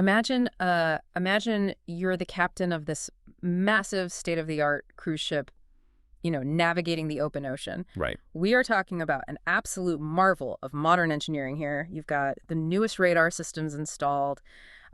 Imagine you're the captain of this massive state-of-the-art cruise ship, navigating the open ocean. Right. We are talking about an absolute marvel of modern engineering here. You've got the newest radar systems installed,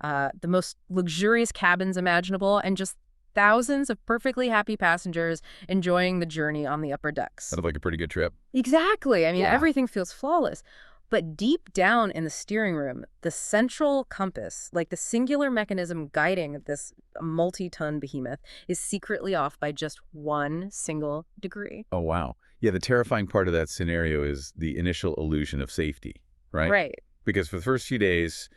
the most luxurious cabins imaginable, and just thousands of perfectly happy passengers enjoying the journey on the upper decks. Sounded like a pretty good trip. Exactly. I mean, Yeah. everything feels flawless. But deep down in the steering room, the central compass, like the singular mechanism guiding this multi-ton behemoth, is secretly off by just 1 single degree. Oh, wow. Yeah, the terrifying part of that scenario is the initial illusion of safety, right? Right. Because for the first few days,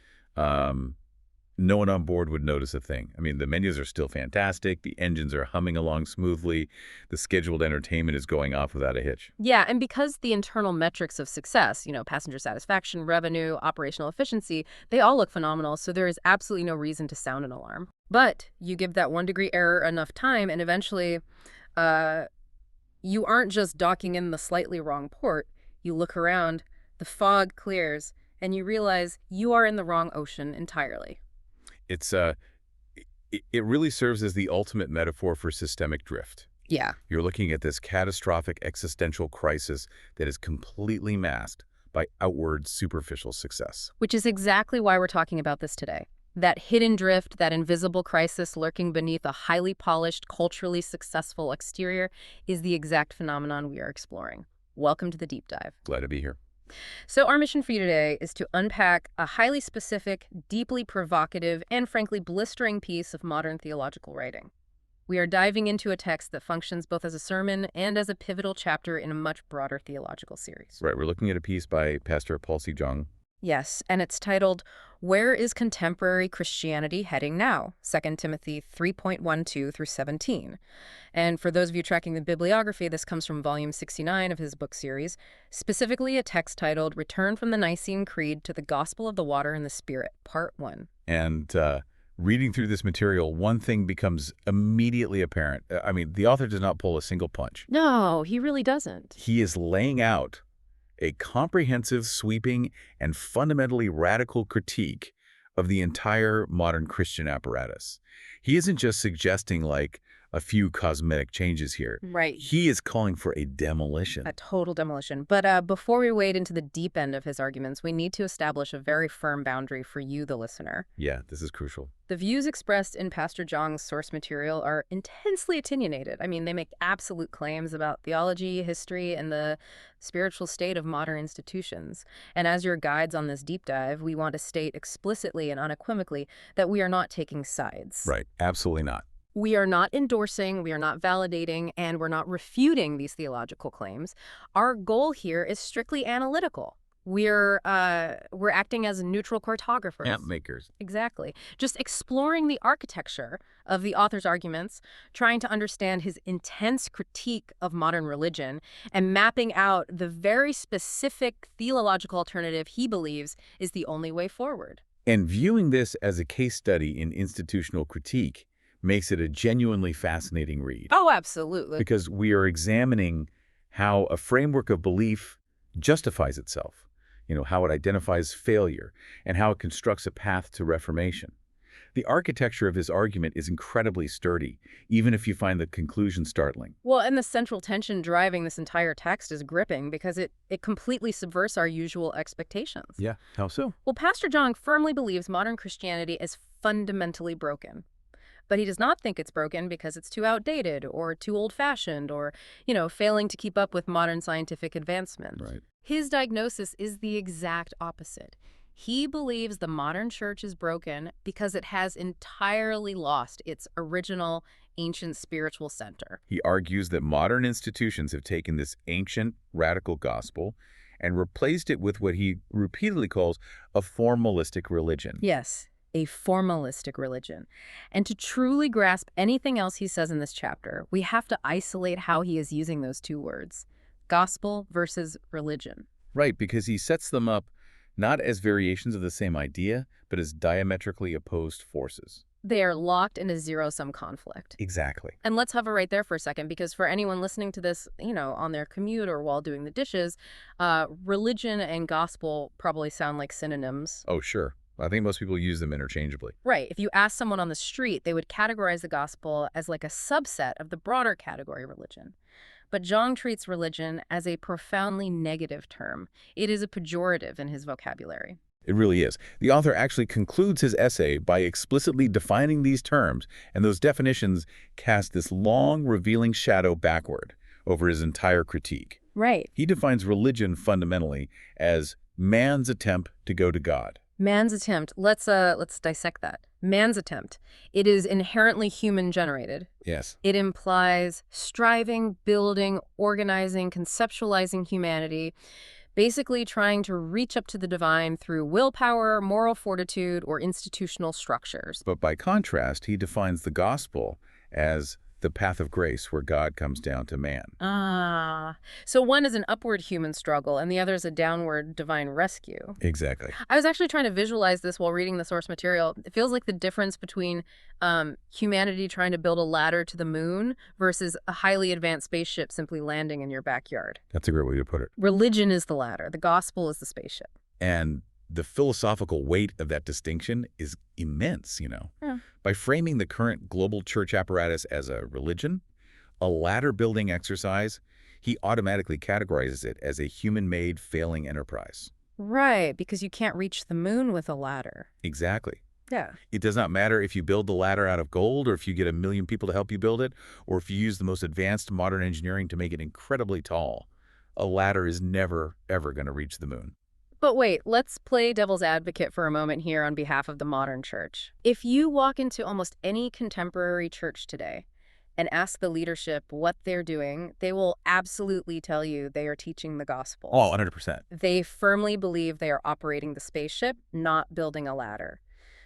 no one on board would notice a thing. I mean, the menus are still fantastic. The engines are humming along smoothly. The scheduled entertainment is going off without a hitch. Yeah, and because the internal metrics of success, passenger satisfaction, revenue, operational efficiency, they all look phenomenal, so there is absolutely no reason to sound an alarm. But you give that 1 degree error enough time, and eventually you aren't just docking in the slightly wrong port. You look around, the fog clears, and you realize you are in the wrong ocean entirely. It really serves as the ultimate metaphor for systemic drift. Yeah. You're looking at this catastrophic existential crisis that is completely masked by outward superficial success. Which is exactly why we're talking about this today. That hidden drift, that invisible crisis lurking beneath a highly polished, culturally successful exterior is the exact phenomenon we are exploring. Welcome to the deep dive. Glad to be here. So our mission for you today is to unpack a highly specific, deeply provocative, and frankly blistering piece of modern theological writing. We are diving into a text that functions both as a sermon and as a pivotal chapter in a much broader theological series. Right, we're looking at a piece by Pastor Paul C. Jung. Yes, and it's titled, Where is Contemporary Christianity Heading Now? 2 Timothy 3.12 through 17. And for those of you tracking the bibliography, this comes from volume 69 of his book series, specifically a text titled Return from the Nicene Creed to the Gospel of the Water and the Spirit, Part 1. And reading through this material, one thing becomes immediately apparent. I mean, the author does not pull a single punch. No, he really doesn't. He is laying out a comprehensive, sweeping, and fundamentally radical critique of the entire modern Christian apparatus. He isn't just suggesting like a few cosmetic changes here. Right. He is calling for a demolition. A total demolition. But before we wade into the deep end of his arguments, we need to establish a very firm boundary for you, the listener. Yeah, this is crucial. The views expressed in Pastor Jung's source material are intensely opinionated. I mean, they make absolute claims about theology, history, and the spiritual state of modern institutions. And as your guides on this deep dive, we want to state explicitly and unequivocally that we are not taking sides. Right, absolutely not. We are not endorsing, we are not validating, and we're not refuting these theological claims. Our goal here is strictly analytical. We're acting as neutral cartographers. Map makers. Exactly. Just exploring the architecture of the author's arguments, trying to understand his intense critique of modern religion, and mapping out the very specific theological alternative he believes is the only way forward. And viewing this as a case study in institutional critique makes it a genuinely fascinating read. Oh, absolutely. Because we are examining how a framework of belief justifies itself, how it identifies failure, and how it constructs a path to reformation. The architecture of his argument is incredibly sturdy, even if you find the conclusion startling. Well, and the central tension driving this entire text is gripping because it completely subverts our usual expectations. Yeah, how so? Well, Pastor Jung firmly believes modern Christianity is fundamentally broken. But he does not think it's broken because it's too outdated or too old-fashioned or, failing to keep up with modern scientific advancements. Right. His diagnosis is the exact opposite. He believes the modern church is broken because it has entirely lost its original ancient spiritual center. He argues that modern institutions have taken this ancient radical gospel and replaced it with what he repeatedly calls a formalistic religion. Yes. A formalistic religion. And to truly grasp anything else he says in this chapter, we have to isolate how he is using those two words, gospel versus religion. Right, because he sets them up not as variations of the same idea, but as diametrically opposed forces. They are locked in a zero-sum conflict. Exactly. And let's hover right there for a second, because for anyone listening to this, on their commute or while doing the dishes, religion and gospel probably sound like synonyms. Oh, sure. I think most people use them interchangeably. Right. If you ask someone on the street, they would categorize the gospel as like a subset of the broader category of religion. But Zhang treats religion as a profoundly negative term. It is a pejorative in his vocabulary. It really is. The author actually concludes his essay by explicitly defining these terms, and those definitions cast this long, revealing shadow backward over his entire critique. Right. He defines religion fundamentally as man's attempt to go to God. Man's attempt. Let's dissect that. Man's attempt. It is inherently human generated. Yes. It implies striving, building, organizing, conceptualizing humanity, basically trying to reach up to the divine through willpower, moral fortitude, or institutional structures. But by contrast, he defines the gospel as the path of grace where God comes down to man. So one is an upward human struggle and the other is a downward divine rescue. Exactly. I was actually trying to visualize this while reading the source material. It feels like the difference between humanity trying to build a ladder to the moon versus a highly advanced spaceship simply landing in your backyard. That's a great way to put it. Religion is the ladder. The gospel is the spaceship. And the philosophical weight of that distinction is immense, Yeah. By framing the current global church apparatus as a religion, a ladder-building exercise, he automatically categorizes it as a human-made failing enterprise. Right, because you can't reach the moon with a ladder. Exactly. Yeah. It does not matter if you build the ladder out of gold or if you get 1 million people to help you build it, or if you use the most advanced modern engineering to make it incredibly tall. A ladder is never, ever going to reach the moon. But wait, let's play devil's advocate for a moment here on behalf of the modern church. If you walk into almost any contemporary church today and ask the leadership what they're doing, they will absolutely tell you they are teaching the gospel. Oh, 100%. They firmly believe they are operating the spaceship, not building a ladder.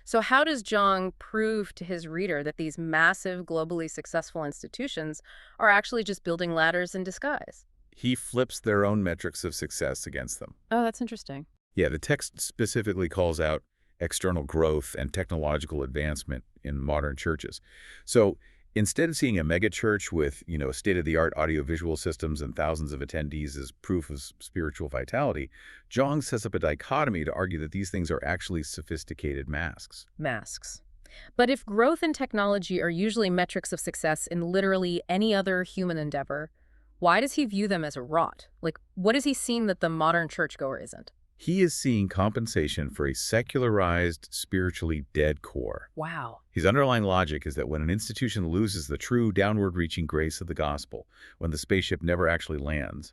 So how does Zhang prove to his reader that these massive, globally successful institutions are actually just building ladders in disguise? He flips their own metrics of success against them. Oh, that's interesting. Yeah, the text specifically calls out external growth and technological advancement in modern churches. So instead of seeing a megachurch with, state-of-the-art audiovisual systems and thousands of attendees as proof of spiritual vitality, Zhang sets up a dichotomy to argue that these things are actually sophisticated masks. Masks. But if growth and technology are usually metrics of success in literally any other human endeavor, why does he view them as a rot? Like, what is he seeing that the modern churchgoer isn't? He is seeing compensation for a secularized, spiritually dead core. Wow. His underlying logic is that when an institution loses the true downward-reaching grace of the gospel, when the spaceship never actually lands,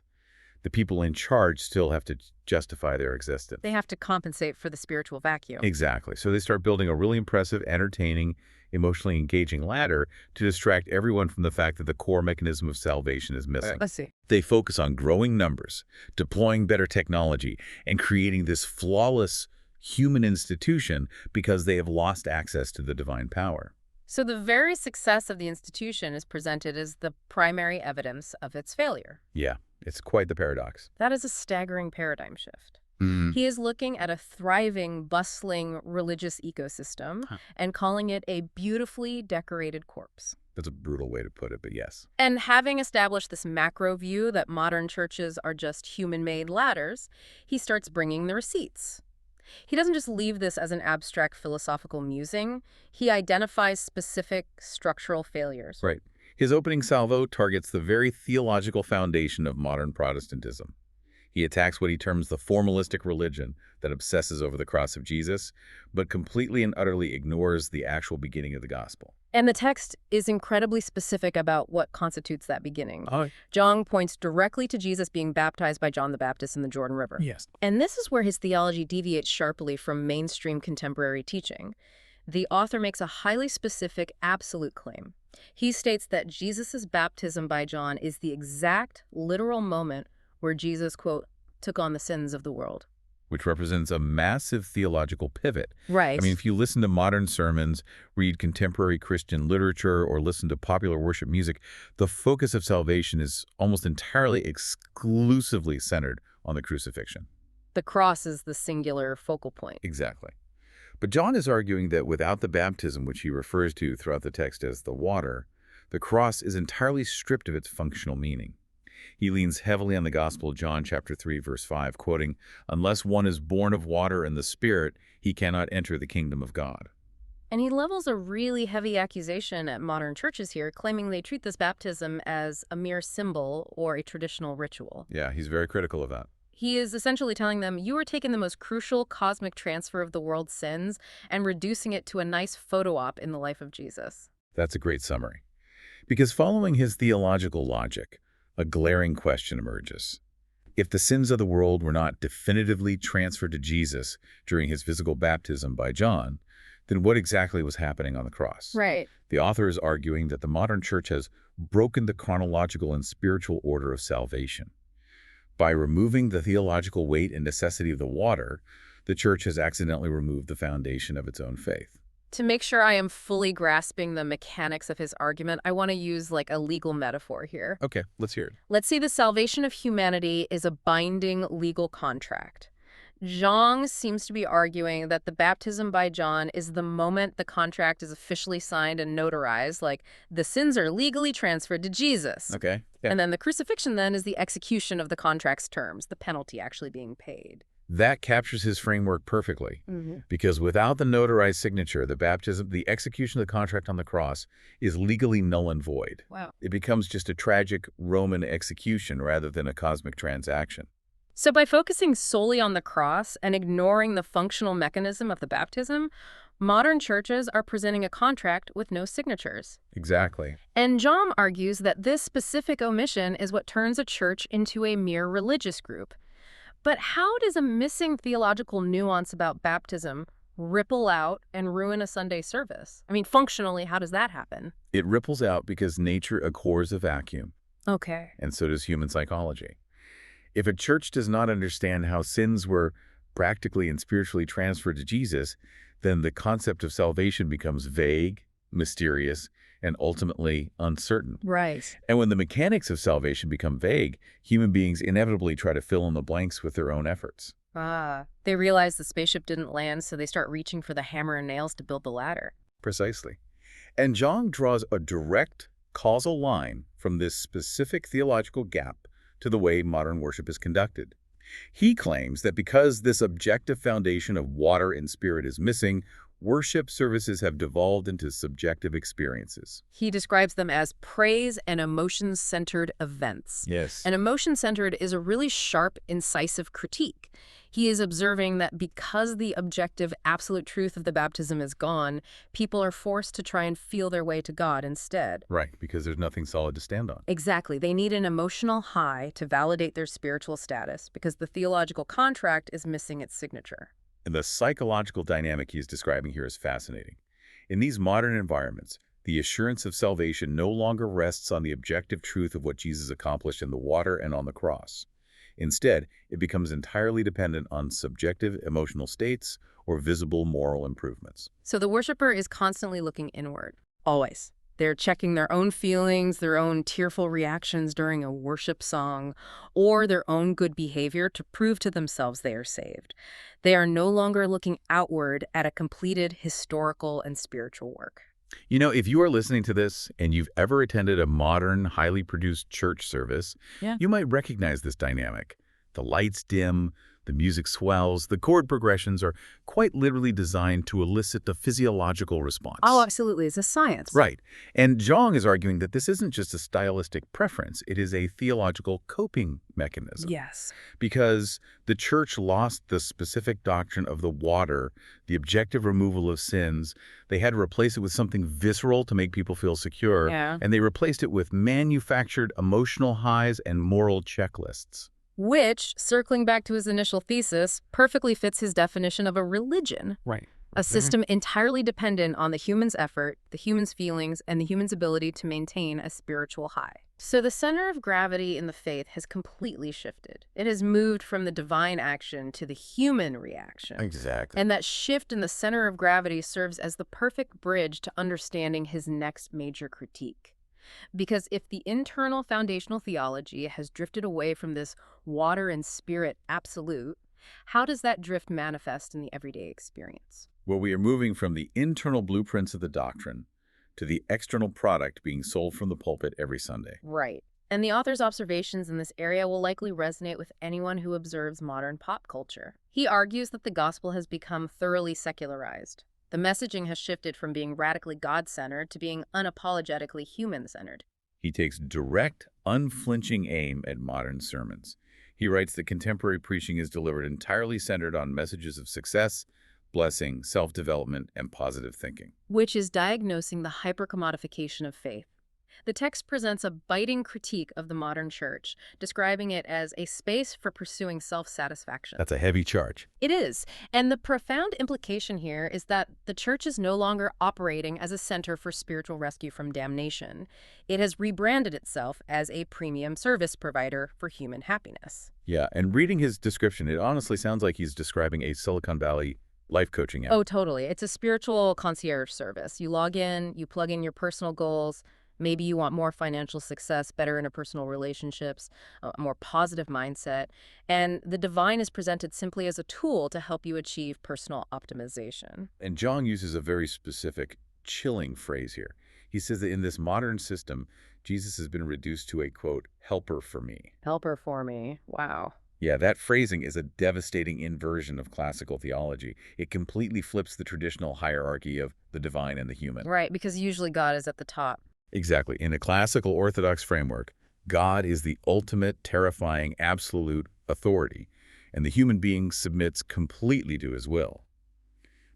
the people in charge still have to justify their existence. They have to compensate for the spiritual vacuum. Exactly. So they start building a really impressive, entertaining, emotionally engaging ladder to distract everyone from the fact that the core mechanism of salvation is missing. Let's see. They focus on growing numbers, deploying better technology, and creating this flawless human institution because they have lost access to the divine power. So the very success of the institution is presented as the primary evidence of its failure. Yeah, it's quite the paradox. That is a staggering paradigm shift. Mm. He is looking at a thriving, bustling religious ecosystem and calling it a beautifully decorated corpse. That's a brutal way to put it, but yes. And having established this macro view that modern churches are just human-made ladders, he starts bringing the receipts. He doesn't just leave this as an abstract philosophical musing. He identifies specific structural failures. Right. His opening salvo targets the very theological foundation of modern Protestantism. He attacks what he terms the formalistic religion that obsesses over the cross of Jesus, but completely and utterly ignores the actual beginning of the gospel. And the text is incredibly specific about what constitutes that beginning. Oh, Zhang points directly to Jesus being baptized by John the Baptist in the Jordan River. yes. And this is where his theology deviates sharply from mainstream contemporary teaching. The author makes a highly specific, absolute claim. He states that Jesus' baptism by John is the exact, literal moment where Jesus, quote, took on the sins of the world. Which represents a massive theological pivot. Right. I mean, if you listen to modern sermons, read contemporary Christian literature, or listen to popular worship music, the focus of salvation is almost entirely exclusively centered on the crucifixion. The cross is the singular focal point. Exactly. But John is arguing that without the baptism, which he refers to throughout the text as the water, the cross is entirely stripped of its functional meaning. He leans heavily on the Gospel of John chapter 3, verse 5, quoting, "Unless one is born of water and the Spirit, he cannot enter the kingdom of God." And he levels a really heavy accusation at modern churches here, claiming they treat this baptism as a mere symbol or a traditional ritual. Yeah, he's very critical of that. He is essentially telling them, you are taking the most crucial cosmic transfer of the world's sins and reducing it to a nice photo op in the life of Jesus. That's a great summary. Because following his theological logic, a glaring question emerges. If the sins of the world were not definitively transferred to Jesus during his physical baptism by John, then what exactly was happening on the cross? Right. The author is arguing that the modern church has broken the chronological and spiritual order of salvation. By removing the theological weight and necessity of the water, the church has accidentally removed the foundation of its own faith. To make sure I am fully grasping the mechanics of his argument, I want to use like a legal metaphor here. Okay, let's hear it. Let's say the salvation of humanity is a binding legal contract. Zhang seems to be arguing that the baptism by John is the moment the contract is officially signed and notarized, like the sins are legally transferred to Jesus. Okay. Yeah. And then the crucifixion then is the execution of the contract's terms, the penalty actually being paid. That captures his framework perfectly, because without the notarized signature, the baptism, the execution of the contract on the cross is legally null and void. Wow. It becomes just a tragic Roman execution rather than a cosmic transaction. So by focusing solely on the cross and ignoring the functional mechanism of the baptism, modern churches are presenting a contract with no signatures. Exactly. And Jom argues that this specific omission is what turns a church into a mere religious group. But how does a missing theological nuance about baptism ripple out and ruin a Sunday service? I mean, functionally, how does that happen? It ripples out because nature abhors a vacuum, Okay. and so does human psychology. If a church does not understand how sins were practically and spiritually transferred to Jesus, then the concept of salvation becomes vague, mysterious, and ultimately uncertain. Right. And when the mechanics of salvation become vague, human beings inevitably try to fill in the blanks with their own efforts. They realize the spaceship didn't land, so they start reaching for the hammer and nails to build the ladder. Precisely. And Zhang draws a direct causal line from this specific theological gap to the way modern worship is conducted. He claims that because this objective foundation of water and spirit is missing, worship services have devolved into subjective experiences. He describes them as praise and emotion-centered events. Yes. And emotion-centered is a really sharp, incisive critique. He is observing that because the objective, absolute truth of the baptism is gone, people are forced to try and feel their way to God instead. Right, because there's nothing solid to stand on. Exactly. They need an emotional high to validate their spiritual status because the theological contract is missing its signature. And the psychological dynamic he's describing here is fascinating. In these modern environments, the assurance of salvation no longer rests on the objective truth of what Jesus accomplished in the water and on the cross. Instead, it becomes entirely dependent on subjective emotional states or visible moral improvements. So the worshiper is constantly looking inward, always. They're checking their own feelings, their own tearful reactions during a worship song, or their own good behavior to prove to themselves they are saved. They are no longer looking outward at a completed historical and spiritual work. You know, if you are listening to this and you've ever attended a modern, highly produced church service, you might recognize this dynamic. The lights dim, the music swells, the chord progressions are quite literally designed to elicit the physiological response. Oh, absolutely. It's a science. Right. And Zhang is arguing that this isn't just a stylistic preference, it is a theological coping mechanism. Yes. Because the church lost the specific doctrine of the water, the objective removal of sins. They had to replace it with something visceral to make people feel secure. Yeah. And they replaced it with manufactured emotional highs and moral checklists. Which, circling back to his initial thesis, perfectly fits his definition of a religion. Right. A system entirely dependent on the human's effort, the human's feelings, and the human's ability to maintain a spiritual high. So the center of gravity in the faith has completely shifted. It has moved from the divine action to the human reaction. Exactly. And that shift in the center of gravity serves as the perfect bridge to understanding his next major critique. Because if the internal foundational theology has drifted away from this water and spirit absolute, how does that drift manifest in the everyday experience? Well, we are moving from the internal blueprints of the doctrine to the external product being sold from the pulpit every Sunday. Right. And the author's observations in this area will likely resonate with anyone who observes modern pop culture. He argues that the gospel has become thoroughly secularized. The messaging has shifted from being radically God-centered to being unapologetically human-centered. He takes direct, unflinching aim at modern sermons. He writes that contemporary preaching is delivered entirely centered on messages of success, blessing, self-development, and positive thinking. Which is diagnosing the hypercommodification of faith. The text presents a biting critique of the modern church, describing it as a space for pursuing self-satisfaction. That's a heavy charge. It is, and the profound implication here is that the church is no longer operating as a center for spiritual rescue from damnation. It has rebranded itself as a premium service provider for human happiness. Yeah, and reading his description, it honestly sounds like he's describing a Silicon Valley life coaching app. Oh, totally. It's a spiritual concierge service. You log in, you plug in your personal goals. Maybe you want more financial success, better interpersonal relationships, a more positive mindset. And the divine is presented simply as a tool to help you achieve personal optimization. And Jong uses a very specific, chilling phrase here. He says that in this modern system, Jesus has been reduced to a, quote, helper for me. Helper for me. Wow. Yeah, that phrasing is a devastating inversion of classical theology. It completely flips the traditional hierarchy of the divine and the human. Right, because usually God is at the top. Exactly. In a classical Orthodox framework, God is the ultimate, terrifying, absolute authority, and the human being submits completely to his will.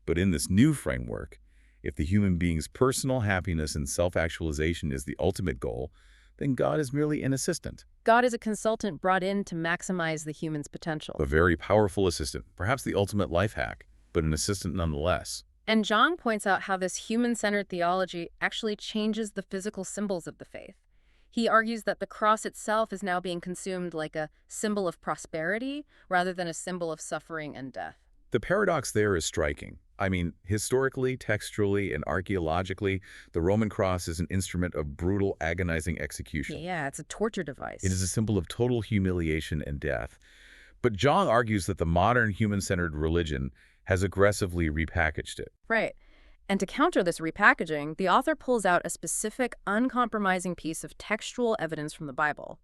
But in this new framework, if the human being's personal happiness and self-actualization is the ultimate goal, then God is merely an assistant. God is a consultant brought in to maximize the human's potential. A very powerful assistant, perhaps the ultimate life hack, but an assistant nonetheless. And John points out how this human-centered theology actually changes the physical symbols of the faith. He argues that the cross itself is now being consumed like a symbol of prosperity rather than a symbol of suffering and death. The paradox there is striking. I mean, historically, textually, and archaeologically, the Roman cross is an instrument of brutal, agonizing execution. Yeah, it's a torture device. It is a symbol of total humiliation and death. But Jong argues that the modern human-centered religion has aggressively repackaged it. Right. And to counter this repackaging, the author pulls out a specific, uncompromising piece of textual evidence from the Bible.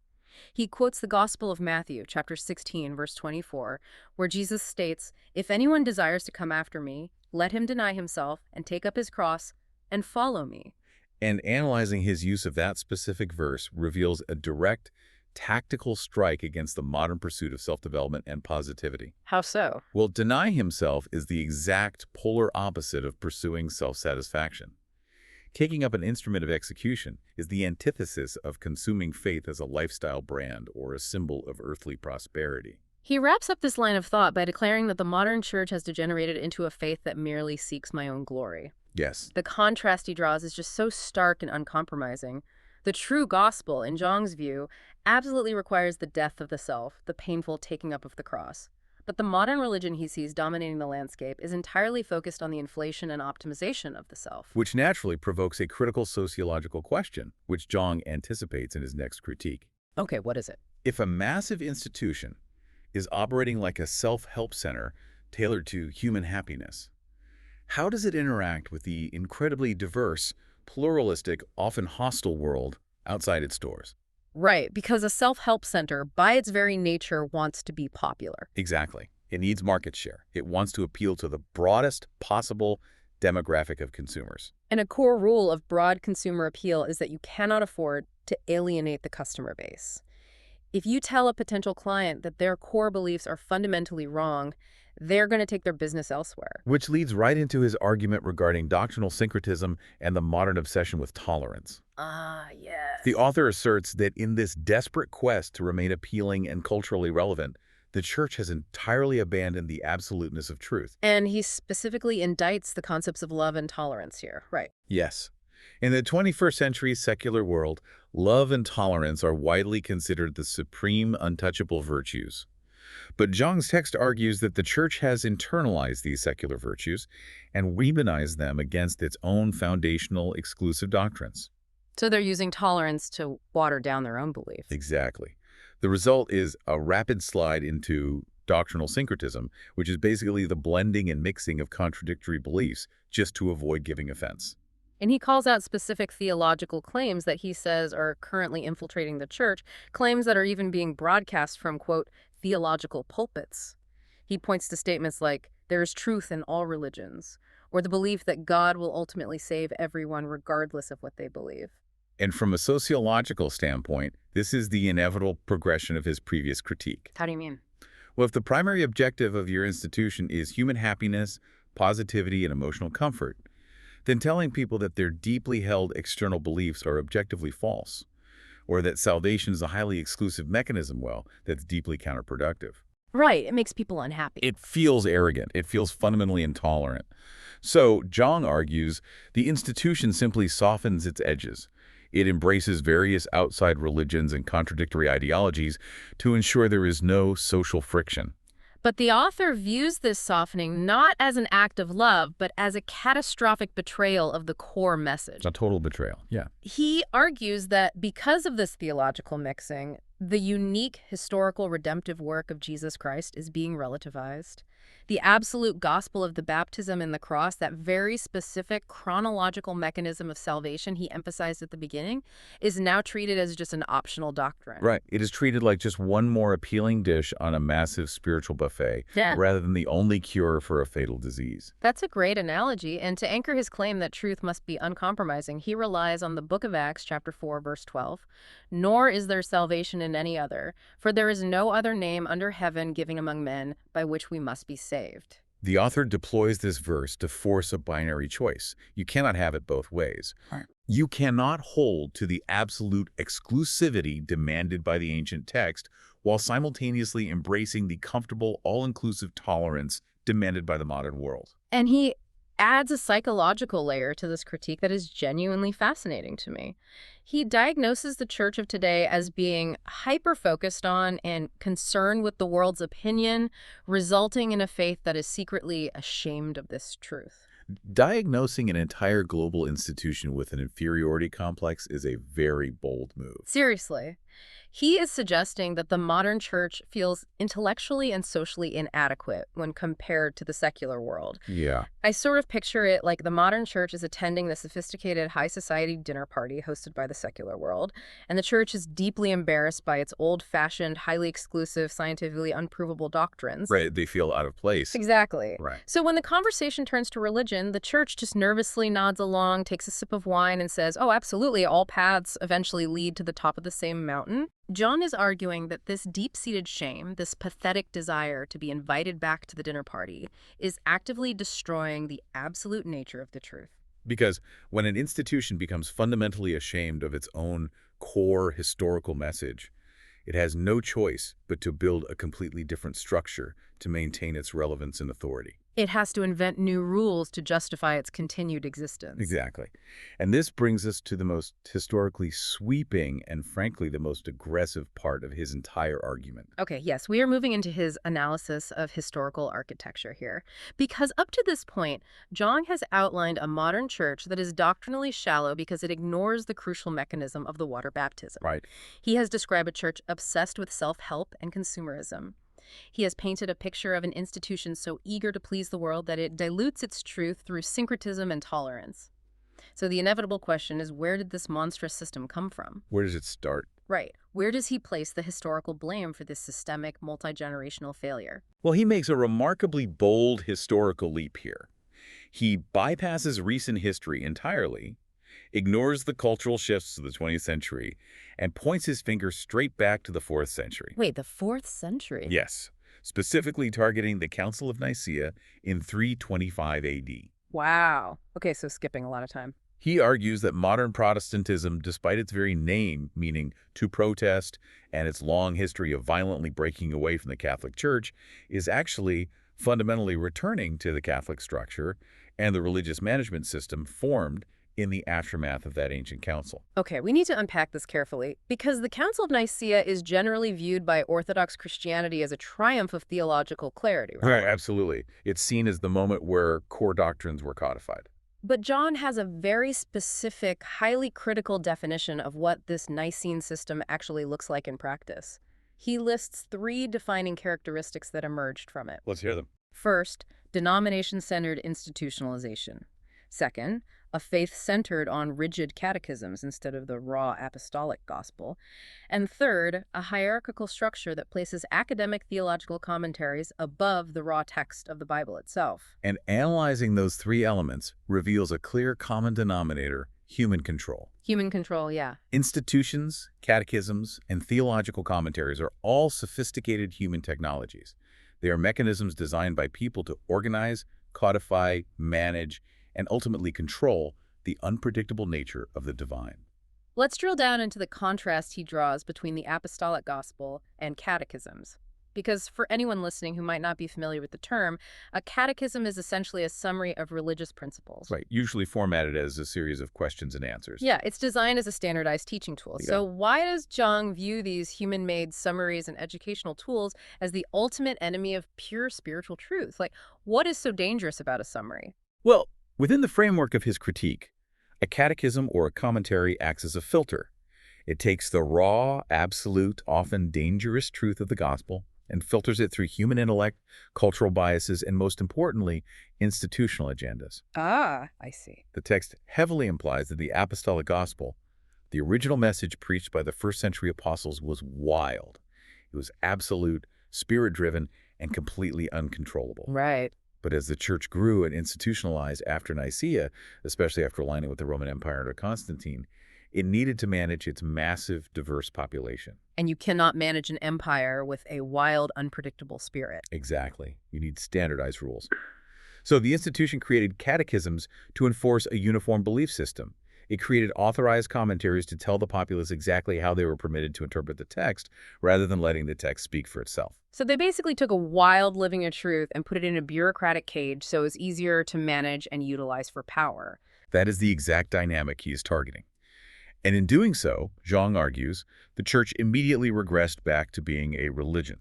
He quotes the Gospel of Matthew, chapter 16, verse 24, where Jesus states, "If anyone desires to come after me, let him deny himself and take up his cross and follow me." And analyzing his use of that specific verse reveals a direct, tactical strike against the modern pursuit of self-development and positivity. How so? Well, deny himself is the exact polar opposite of pursuing self-satisfaction. Taking up an instrument of execution is the antithesis of consuming faith as a lifestyle brand or a symbol of earthly prosperity. He wraps up this line of thought by declaring that the modern church has degenerated into a faith that merely seeks my own glory. Yes. The contrast he draws is just so stark and uncompromising. The true gospel, in Zhang's view, absolutely requires the death of the self, the painful taking up of the cross. But the modern religion he sees dominating the landscape is entirely focused on the inflation and optimization of the self. Which naturally provokes a critical sociological question, which Jong anticipates in his next critique. Okay, what is it? If a massive institution is operating like a self-help center tailored to human happiness, how does it interact with the incredibly diverse, pluralistic, often hostile world outside its doors? Right, because a self-help center, by its very nature, wants to be popular. Exactly. It needs market share. It wants to appeal to the broadest possible demographic of consumers. And a core rule of broad consumer appeal is that you cannot afford to alienate the customer base. If you tell a potential client that their core beliefs are fundamentally wrong, they're going to take their business elsewhere. Which leads right into his argument regarding doctrinal syncretism and the modern obsession with tolerance. Ah, yes. The author asserts that in this desperate quest to remain appealing and culturally relevant, the church has entirely abandoned the absoluteness of truth. And he specifically indicts the concepts of love and tolerance here, right? Yes. In the 21st century secular world, love and tolerance are widely considered the supreme untouchable virtues. But Zhang's text argues that the church has internalized these secular virtues and weaponized them against its own foundational exclusive doctrines. So they're using tolerance to water down their own beliefs. Exactly. The result is a rapid slide into doctrinal syncretism, which is basically the blending and mixing of contradictory beliefs just to avoid giving offense. And he calls out specific theological claims that he says are currently infiltrating the church, claims that are even being broadcast from, quote, theological pulpits. He points to statements like, there is truth in all religions, or the belief that God will ultimately save everyone regardless of what they believe. And from a sociological standpoint, this is the inevitable progression of his previous critique. How do you mean? Well, if the primary objective of your institution is human happiness, positivity, and emotional comfort, then telling people that their deeply held external beliefs are objectively false, or that salvation is a highly exclusive mechanism, well, that's deeply counterproductive. Right, it makes people unhappy. It feels arrogant. It feels fundamentally intolerant. So, Zhang argues the institution simply softens its edges. It embraces various outside religions and contradictory ideologies to ensure there is no social friction. But the author views this softening not as an act of love, but as a catastrophic betrayal of the core message. A total betrayal. Yeah. He argues that because of this theological mixing, the unique historical redemptive work of Jesus Christ is being relativized. The absolute gospel of the baptism and the cross, that very specific chronological mechanism of salvation he emphasized at the beginning, is now treated as just an optional doctrine. Right. It is treated like just one more appealing dish on a massive spiritual buffet, Yeah. rather than the only cure for a fatal disease. That's a great analogy, and to anchor his claim that truth must be uncompromising, he relies on the book of Acts, chapter 4, verse 12. Nor is there salvation in any other, for there is no other name under heaven given among men by which we must be saved. The author deploys this verse to force a binary choice. You cannot have it both ways. Right. You cannot hold to the absolute exclusivity demanded by the ancient text while simultaneously embracing the comfortable, all-inclusive tolerance demanded by the modern world. And he adds a psychological layer to this critique that is genuinely fascinating to me. He diagnoses the church of today as being hyper-focused on and concerned with the world's opinion, resulting in a faith that is secretly ashamed of this truth. Diagnosing an entire global institution with an inferiority complex is a very bold move. Seriously. He is suggesting that the modern church feels intellectually and socially inadequate when compared to the secular world. Yeah. I sort of picture it like the modern church is attending the sophisticated high society dinner party hosted by the secular world, and the church is deeply embarrassed by its old-fashioned, highly exclusive, scientifically unprovable doctrines. Right, they feel out of place. Exactly. Right. So when the conversation turns to religion, the church just nervously nods along, takes a sip of wine, and says, oh, absolutely, all paths eventually lead to the top of the same mountain. John is arguing that this deep-seated shame, this pathetic desire to be invited back to the dinner party, is actively destroying the absolute nature of the truth. Because when an institution becomes fundamentally ashamed of its own core historical message, it has no choice but to build a completely different structure to maintain its relevance and authority. It has to invent new rules to justify its continued existence. Exactly. And this brings us to the most historically sweeping and, frankly, the most aggressive part of his entire argument. Okay, yes, we are moving into his analysis of historical architecture here. Because up to this point, John has outlined a modern church that is doctrinally shallow because it ignores the crucial mechanism of the water baptism. Right. He has described a church obsessed with self-help and consumerism. He has painted a picture of an institution so eager to please the world that it dilutes its truth through syncretism and tolerance. So the inevitable question is, where did this monstrous system come from? Where does it start? Right. Where does he place the historical blame for this systemic, multi-generational failure? Well, he makes a remarkably bold historical leap here. He bypasses recent history entirely, ignores the cultural shifts of the 20th century, and points his finger straight back to the 4th century. Wait, the 4th century? Yes, specifically targeting the Council of Nicaea in 325 AD. Wow. Okay, so skipping a lot of time. He argues that modern Protestantism, despite its very name, meaning to protest, and its long history of violently breaking away from the Catholic Church, is actually fundamentally returning to the Catholic structure and the religious management system formed in the aftermath of that ancient council. Okay, we need to unpack this carefully, because the Council of Nicaea is generally viewed by Orthodox Christianity as a triumph of theological clarity, right? Right, absolutely. It's seen as the moment where core doctrines were codified. But John has a very specific, highly critical definition of what this Nicene system actually looks like in practice. He lists 3 defining characteristics that emerged from it. Let's hear them. First, denomination-centered institutionalization. Second, a faith centered on rigid catechisms instead of the raw apostolic gospel. And third, a hierarchical structure that places academic theological commentaries above the raw text of the Bible itself. And analyzing those three elements reveals a clear common denominator: human control. Human control, yeah. Institutions, catechisms, and theological commentaries are all sophisticated human technologies. They are mechanisms designed by people to organize, codify, manage, and ultimately control the unpredictable nature of the divine. Let's drill down into the contrast he draws between the apostolic gospel and catechisms. Because for anyone listening who might not be familiar with the term, a catechism is essentially a summary of religious principles. Right, usually formatted as a series of questions and answers. Yeah, it's designed as a standardized teaching tool. Yeah. So why does Zhang view these human-made summaries and educational tools as the ultimate enemy of pure spiritual truth? Like, what is so dangerous about a summary? Well, within the framework of his critique, a catechism or a commentary acts as a filter. It takes the raw, absolute, often dangerous truth of the gospel and filters it through human intellect, cultural biases, and most importantly, institutional agendas. Ah, I see. The text heavily implies that the apostolic gospel, the original message preached by the first-century apostles, was wild. It was absolute, spirit-driven, and completely uncontrollable. Right. But as the church grew and institutionalized after Nicaea, especially after aligning with the Roman Empire under Constantine, it needed to manage its massive, diverse population. And you cannot manage an empire with a wild, unpredictable spirit. Exactly. You need standardized rules. So the institution created catechisms to enforce a uniform belief system. It created authorized commentaries to tell the populace exactly how they were permitted to interpret the text, rather than letting the text speak for itself. So they basically took a wild living of truth and put it in a bureaucratic cage so it's easier to manage and utilize for power. That is the exact dynamic he is targeting. And in doing so, Zhang argues, the church immediately regressed back to being a religion.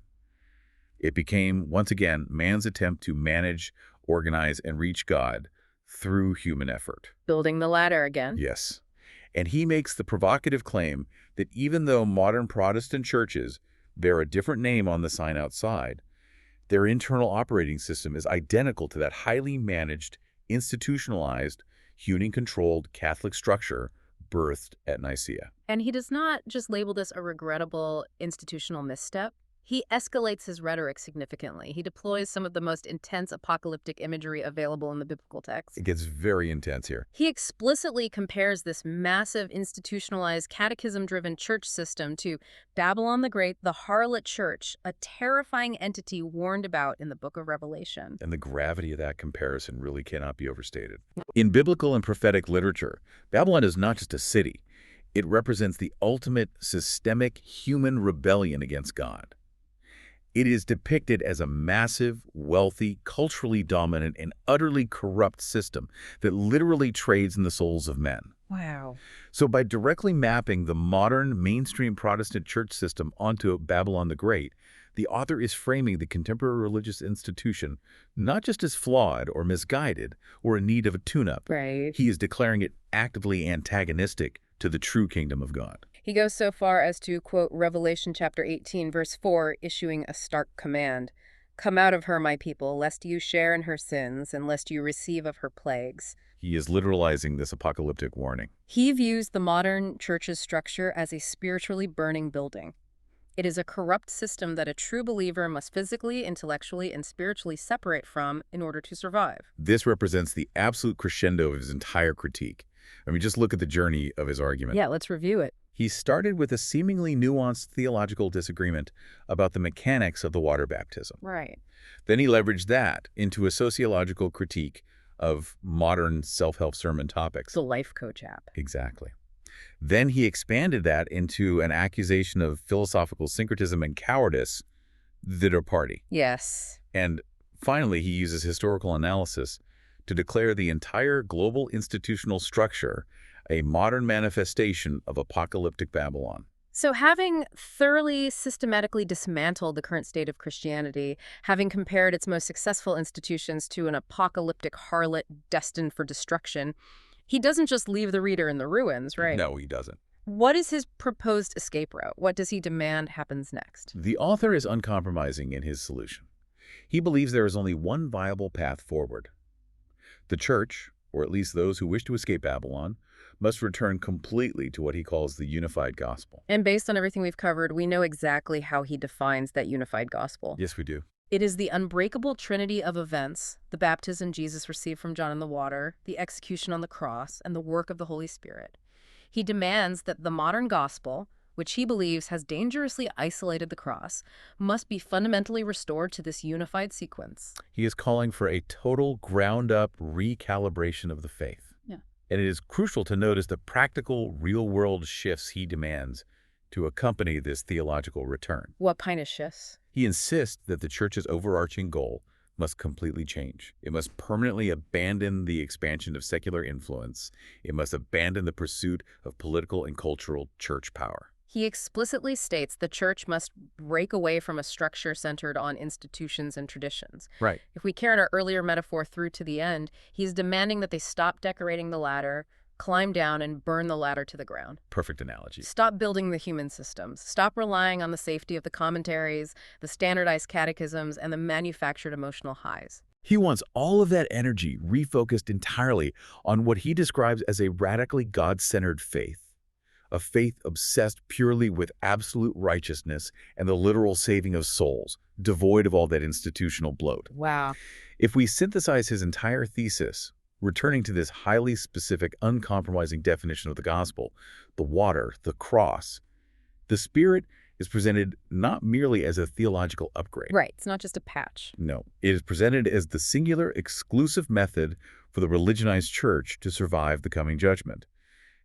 It became, once again, man's attempt to manage, organize, and reach God through human effort. Building the ladder again. Yes. And he makes the provocative claim that even though modern Protestant churches bear a different name on the sign outside, their internal operating system is identical to that highly managed, institutionalized, human-controlled Catholic structure birthed at Nicaea. And he does not just label this a regrettable institutional misstep. He escalates his rhetoric significantly. He deploys some of the most intense apocalyptic imagery available in the biblical text. It gets very intense here. He explicitly compares this massive, institutionalized, catechism-driven church system to Babylon the Great, the harlot church, a terrifying entity warned about in the book of Revelation. And the gravity of that comparison really cannot be overstated. In biblical and prophetic literature, Babylon is not just a city. It represents the ultimate systemic human rebellion against God. It is depicted as a massive, wealthy, culturally dominant, and utterly corrupt system that literally trades in the souls of men. Wow. So by directly mapping the modern mainstream Protestant church system onto Babylon the Great, the author is framing the contemporary religious institution not just as flawed or misguided or in need of a tune-up. Right. He is declaring it actively antagonistic to the true kingdom of God. He goes so far as to quote Revelation chapter 18, verse 4, issuing a stark command. Come out of her, my people, lest you share in her sins, and lest you receive of her plagues. He is literalizing this apocalyptic warning. He views the modern church's structure as a spiritually burning building. It is a corrupt system that a true believer must physically, intellectually, and spiritually separate from in order to survive. This represents the absolute crescendo of his entire critique. I mean, just look at the journey of his argument. Yeah, let's review it. He started with a seemingly nuanced theological disagreement about the mechanics of the water baptism. Right. Then he leveraged that into a sociological critique of modern self-help sermon topics. The Life Coach app. Exactly. Then he expanded that into an accusation of philosophical syncretism and cowardice that are party. Yes. And finally, he uses historical analysis to declare the entire global institutional structure a modern manifestation of apocalyptic Babylon. So having thoroughly, systematically dismantled the current state of Christianity, having compared its most successful institutions to an apocalyptic harlot destined for destruction, he doesn't just leave the reader in the ruins, right? No, he doesn't. What is his proposed escape route? What does he demand happens next? The author is uncompromising in his solution. He believes there is only one viable path forward. The church, or at least those who wish to escape Babylon, must return completely to what he calls the unified gospel. And based on everything we've covered, we know exactly how he defines that unified gospel. Yes, we do. It is the unbreakable trinity of events, the baptism Jesus received from John in the water, the execution on the cross, and the work of the Holy Spirit. He demands that the modern gospel, which he believes has dangerously isolated the cross, must be fundamentally restored to this unified sequence. He is calling for a total ground-up recalibration of the faith. Yeah. And it is crucial to notice the practical, real-world shifts he demands to accompany this theological return. What kind of shifts? He insists that the church's overarching goal must completely change. It must permanently abandon the expansion of secular influence. It must abandon the pursuit of political and cultural church power. He explicitly states the church must break away from a structure centered on institutions and traditions. Right. If we carry our earlier metaphor through to the end, he's demanding that they stop decorating the ladder, climb down, and burn the ladder to the ground. Perfect analogy. Stop building the human systems. Stop relying on the safety of the commentaries, the standardized catechisms, and the manufactured emotional highs. He wants all of that energy refocused entirely on what he describes as a radically God-centered faith. A faith obsessed purely with absolute righteousness and the literal saving of souls, devoid of all that institutional bloat. Wow. If we synthesize his entire thesis, returning to this highly specific, uncompromising definition of the gospel, the water, the cross, the Spirit is presented not merely as a theological upgrade. Right. It's not just a patch. No, it is presented as the singular, exclusive method for the religionized church to survive the coming judgment.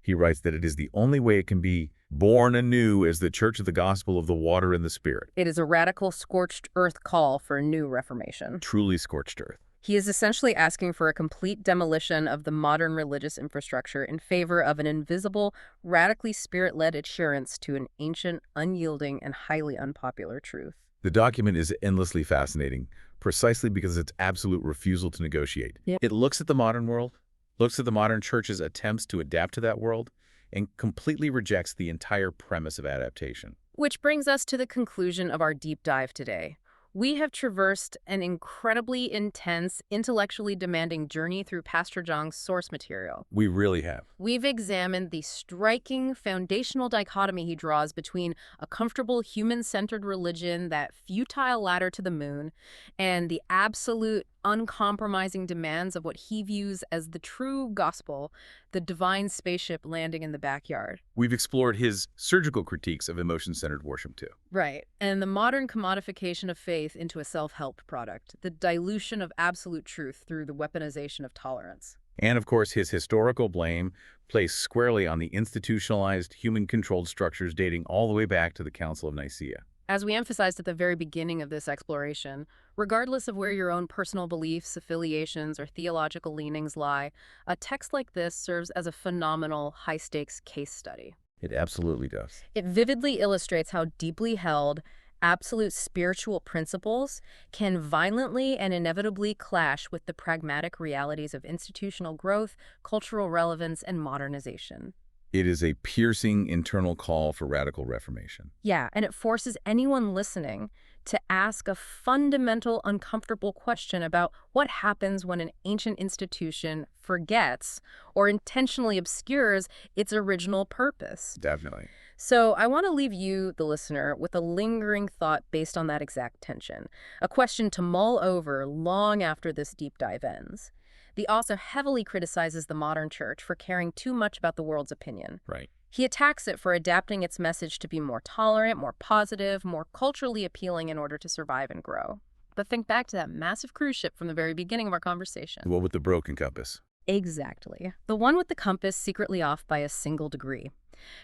He writes that it is the only way it can be born anew as the church of the gospel of the water and the Spirit. It is a radical scorched earth call for a new reformation. Truly scorched earth. He is essentially asking for a complete demolition of the modern religious infrastructure in favor of an invisible, radically spirit-led adherence to an ancient, unyielding, and highly unpopular truth. The document is endlessly fascinating, precisely because of its absolute refusal to negotiate. Yep. It looks at the modern world, looks at the modern church's attempts to adapt to that world, and completely rejects the entire premise of adaptation. Which brings us to the conclusion of our deep dive today. We have traversed an incredibly intense, intellectually demanding journey through Pastor Zhang's source material. We really have. We've examined the striking foundational dichotomy he draws between a comfortable human-centered religion, that futile ladder to the moon, and the absolute, uncompromising demands of what he views as the true gospel, the divine spaceship landing in the backyard. We've explored his surgical critiques of emotion-centered worship, too. Right. And the modern commodification of faith into a self-help product, the dilution of absolute truth through the weaponization of tolerance. And, of course, his historical blame placed squarely on the institutionalized, human-controlled structures dating all the way back to the Council of Nicaea. As we emphasized at the very beginning of this exploration, regardless of where your own personal beliefs, affiliations, or theological leanings lie, a text like this serves as a phenomenal, high-stakes case study. It absolutely does. It vividly illustrates how deeply held, absolute spiritual principles can violently and inevitably clash with the pragmatic realities of institutional growth, cultural relevance, and modernization. It is a piercing internal call for radical reformation. Yeah, and it forces anyone listening to ask a fundamental, uncomfortable question about what happens when an ancient institution forgets or intentionally obscures its original purpose. Definitely. So I want to leave you, the listener, with a lingering thought based on that exact tension, a question to mull over long after this deep dive ends. The author heavily criticizes the modern church for caring too much about the world's opinion. Right. He attacks it for adapting its message to be more tolerant, more positive, more culturally appealing in order to survive and grow. But think back to that massive cruise ship from the very beginning of our conversation. The one with the broken compass. Exactly. The one with the compass secretly off by a single degree.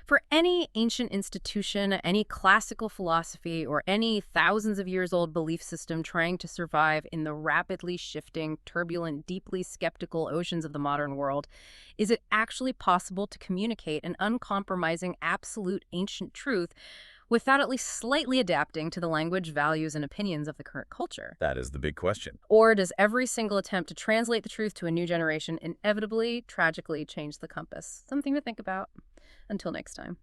For any ancient institution, any classical philosophy, or any thousands of years old belief system trying to survive in the rapidly shifting, turbulent, deeply skeptical oceans of the modern world, is it actually possible to communicate an uncompromising, absolute ancient truth without at least slightly adapting to the language, values, and opinions of the current culture? That is the big question. Or does every single attempt to translate the truth to a new generation inevitably, tragically change the compass? Something to think about. Until next time.